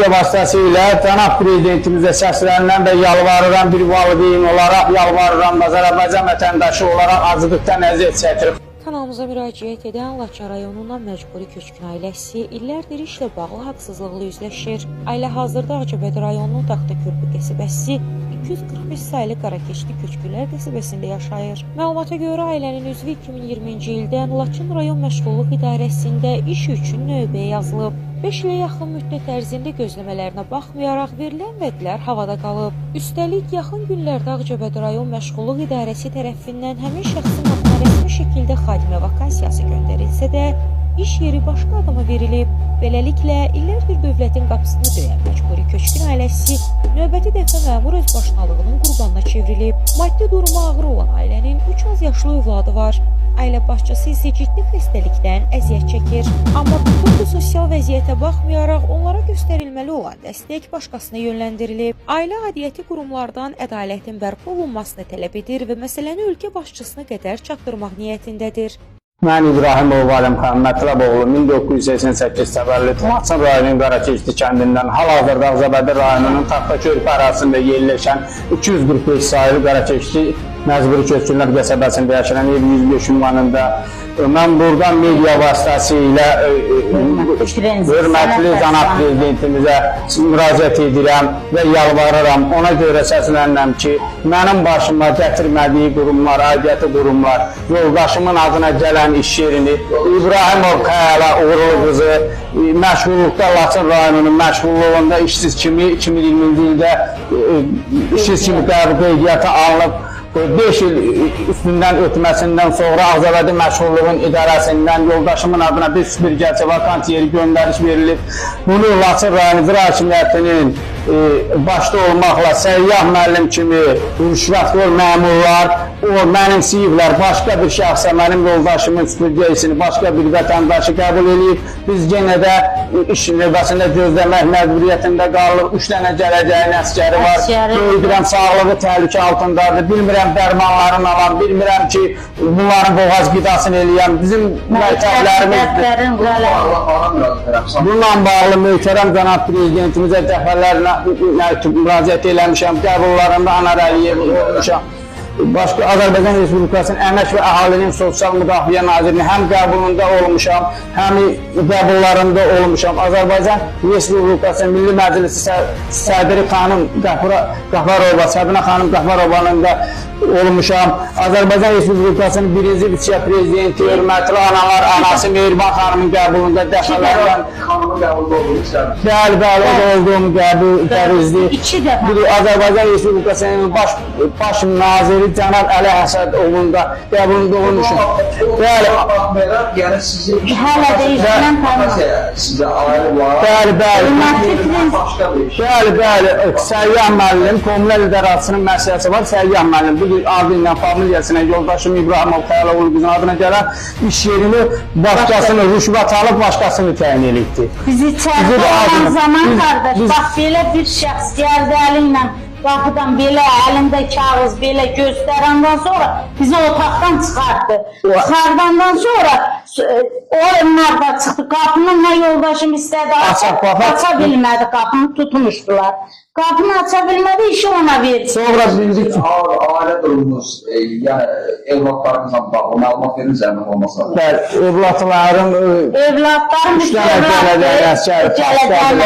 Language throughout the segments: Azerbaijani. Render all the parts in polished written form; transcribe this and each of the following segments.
media vasitəsilə cənab prezidentimizə səslənirəm və yalvarıram, bir valideyn olaraq yalvarıram, Azərbaycan vətəndaşı olaraq acılıqdan əziyyət çəkir. Kanalımıza müraciət edən Laçın rayonundan məcburi köçkün ailəsi illərdir işlə bağlı haqsızlıqla üzləşir. Ailə hazırda Ağcabədi rayonunun Taxtakörpü qəsəbəsi 245 saylı Qarakeşli köçkünlər qəsəbəsində yaşayır. Məlumata görə ailənin üzvü 2020-ci ildən Laçın rayon məşğulluq idarəsində iş üçün növbəyə yazılıb. 5 ilə yaxın müddət ərzində gözləmələrinə baxmayaraq verilən vədlər havada qalıb. Üstəlik, yaxın günlərdə Ağcabədi rayon məşğulluq idarəsi tərəfindən həmin şəxsin adına rəsmi şəkildə xadimə vakansiyası göndərilsə də, iş yeri başqa adama verilib. Beləliklə, illərdir dövlətin qapısını döyən məcburi köçkün ailəsi növbəti dəfə məmur özbaşınalığının qurbanına çevrilib. Maddi durumu ağır olan ailənin 3 az yaşlı övladı var. Ailə başçısı isə ciddi xəstəlikdən əziyyət çəkir. Amma bütün bu sosial vəziyyətə baxmayaraq onlara göstərilməli olan dəstək başqasına yönləndirilib. Ailə aidiyyəti qurumlardan ədalətin bərpa olunmasını tələb edir və məsələni ölkə başçısına qədər çatdırmaq niyyətindədir. Mən İbrahimov Valəm xan Mətləboğlu 1988 təvəllüd Laçın rayonunun Qarakeşli kəndindən hal-hazırda Ağcabədi rayonunun Taxtakörpü ərazisində yerləşən 245 sayılı Qarakeşli məcburi köçkünlər qəsəbəsində yaşayan ev 105 ünvanında mən buradan media vasitəsilə hörmətli cənab prezidentimizə müraciət edirəm və yalvarıram. Ona görə səslənirəm ki, mənim başıma gətirmədiyi qurumlar, aidiyyəti qurumlar, yoldaşımın adına gələn iş yerini İbrahimov Xəyala uğurlu qızı məşğulluqda Laçın rayonunun məşğulluğunda işsiz kimi 2020-ci ildə işsiz kimi qəbul qeydiyyata alınıb. 5 il üstündən ötməsindən sonra Ağcabədi məşğulluğun idarəsindən yoldaşımın adına bir süpürgəçi vakansiya yeri göndəriş verilib. Bunu Laçın rayon icra hakimiyyətinin başda olmaqla səyyah müəllim kimi rüşvətxor məmurlar o mənimsəyiblər, başqa bir şəxsə mənim yoldaşımın süpürgəsini başqa bir vətəndaşı qəbul edib. Biz yenə də iş növbəsində gözləmək məcburiyyətində qalırıq. 3 dənə gələcəyin əsgəri var. Böyüdürəm, sağlığı təhlükə altındadır. Bilmirəm dərmanlarını alan, bilmirəm ki, bunların boğaz qidasını eləyəm. Bizim məktəblərimiz bununla bağlı möhtərəm cənab prezidentimizə dəfələrlə müraciət eləmişəm. Qəbullarında Anar Əliyev olmuşam. Başqa Azərbaycan Respublikasının Əmək və Əhalinin Sosial Müdafiə Nazirinin həm qəbulunda olmuşam, həm qəbullarında olmuşam. Azərbaycan Respublikasının Milli Məclisi sədri xanım Qəfərova, Səbinə xanım Qəfərovanın da olmuşam. Azərbaycan Respublikasının birinci vitse-prezidenti, hörmətli analar, anası Mehriban xanımın qəbulunda dəfələrlə bəli, olduğum qəbul dərizdir. Azərbaycan Respublikasının baş naziri cənab Əli Əsədovun da qəbulunda olmuşum. Bəli, hələ də işləm bəli, Səyyah müəllim, Kommunal İdarəsinin məsələsi var, Səyyah müəllim. Bu adı ilə, familiyasına, yoldaşım İbrahimov Xəyala qızın adına gələn iş yerini başqasını, rüşvət alıb başqasını təyin edibdir. Bizi içəridə olan zaman qardaş, bax belə bir şəxs gəldi əli ilə qapıdan belə əlində kağız belə göstərəndən sonra bizi otaqdan çıxartdı. Çıxardandan sonra onlar da çıxdı. Qapının nə yoldaşım istədi, aça bilmədi, qapını tutmuşdular. Qapını aça bilmədi, işi ona verdi. Sonra bildik ki, ailə durumunuz, yəni evlatlarınızla bağlı məlumat verir mi olmasa? Bəli, evlatlarım 3 dənə gələcəyin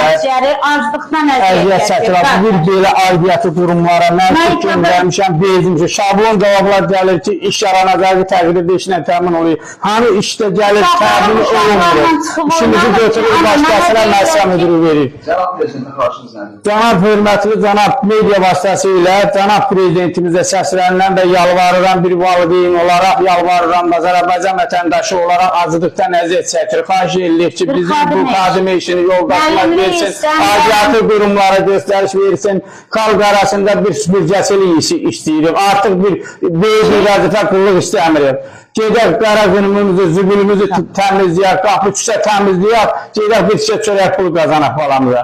əsgəri aclıqdan əziyyət çəkir. Bir belə aidiyyəti qurumlara mən göndərmişəm, verdim ki, şablon cavablar gəlir ki, iş yaranacağı təqdirdə işlə təmin oluyor. Hani işdə gəlir, təmin olunmuyor. İşimizi götürür, başqasına məhkəmə müdürü verir. Cənab prezidentə qarşınız nədir? Cənab hörmətli cənab media vasitəsilə cənab prezidentimizə səslənirəm və yalvarıram, bir valideyn olaraq yalvarıram, Azərbaycan vətəndaşı olaraq acılıqdan əziyyət çəkir. Xahiş edirik ki, bizim bu xadimə işini yoldaşlar versin, aidiyyəti qurumlara göstəriş versin, xalq arasında bir süpürgəçilik istəyirik. Artıq bir böyük bir vəzifə qulluk istəmirik. Gedək qara günümüzü, zübülümüzü təmizləyək, qapı küçə təmizləyək, gedək bir çörək pulu qazanaq balamıza.